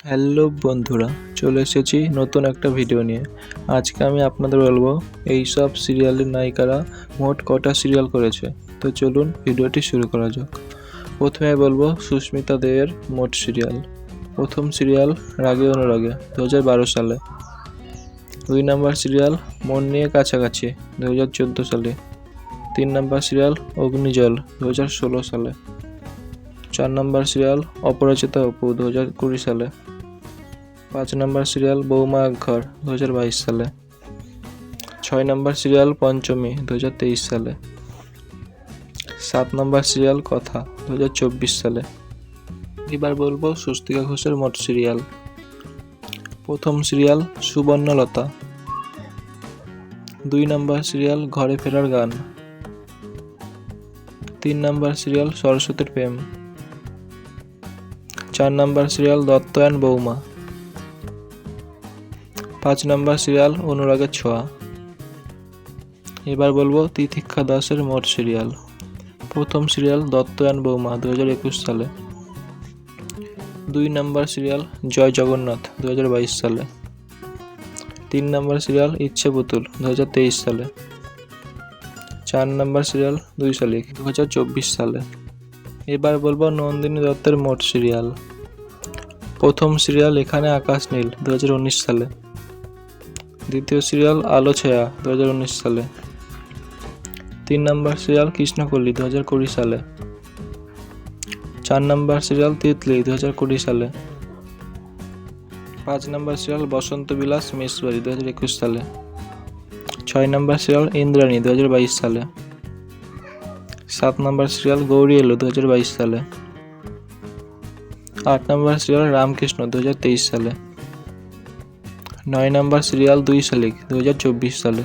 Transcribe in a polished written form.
Hello বন্ধুরা, চলে এসেছি নতুন একটা ভিডিও নিয়ে। আজকে আমি আপনাদের বলবো এই সব সিরিয়ালের নায়িকারা মোট কটা সিরিয়াল করেছে। তো চলুন ভিডিওটি শুরু করা যাক। প্রথমে বলবো সুস্মিতা দেয়ের মোট সিরিয়াল। প্রথম সিরিয়াল রাগে অনুরাগে 2012 সালে। 2 নম্বর সিরিয়াল মন নিয়ে কাছাকাছি 2014 সালে। 3 নম্বর সিরিয়াল অগ্নিজল 2016 সালে। 4 নম্বর সিরিয়াল অপরাজিতা অপু 2020 সালে। 5 নম্বর সিরিয়াল বৌমা ঘর 2022 সালে। 6 নম্বর সিরিয়াল পঞ্চমী 2023 সালে। 7 নম্বর সিরিয়াল কথা 2024 সালে। এবার বলবো স্বস্তিকা ঘোষের মোট সিরিয়াল। প্রথম সিরিয়াল সুবর্ণলতা। 2 নম্বর সিরিয়াল ঘরে ফেরার গান। 3 নম্বর সিরিয়াল সরস্বতীর প্রেম। 4 নম্বর সিরিয়াল দত্তয়ান বৌমা। 5 নম্বর সিরিয়াল অনুরাগের ছোঁয়া। এবার বলবো তিতিক্ষা দাসের মোট সিরিয়াল। প্রথম সিরিয়াল দত্তয়ান বৌমা 2021 সালে। 2 নম্বর সিরিয়াল জয় জগন্নাথ 2022 সালে। 3 নম্বর সিরিয়াল ইচ্ছে পুতুল 2023 সালে। 4 নম্বর সিরিয়াল 2 শালিক 2024 সালে। এবার বলবো নন্দিনী দত্তের মোট সিরিয়াল। প্রথম সিরিয়াল এখানে আকাশ নীল 2019 সালে। দ্বিতীয় সিরিয়াল আলো ছায়া 2019 সালে। 3 নম্বর সিরিয়াল কৃষ্ণকলি 2020 সালে। 4 নম্বর সিরিয়াল তিতলি 2020 সালে। 5 নম্বর সিরিয়াল বসন্ত বিলাস মেসবাড়ি 2021 সালে। 6 নম্বর সিরিয়াল ইন্দ্রাণী 2022 সালে। 7 নম্বর সিরিয়াল গৌরী এলো 2022 সালে। 8 নম্বর সিরিয়াল রামকৃষ্ণ 2023 সালে। 9 নম্বর সিরিয়াল 2 শালিক 2024 সালে।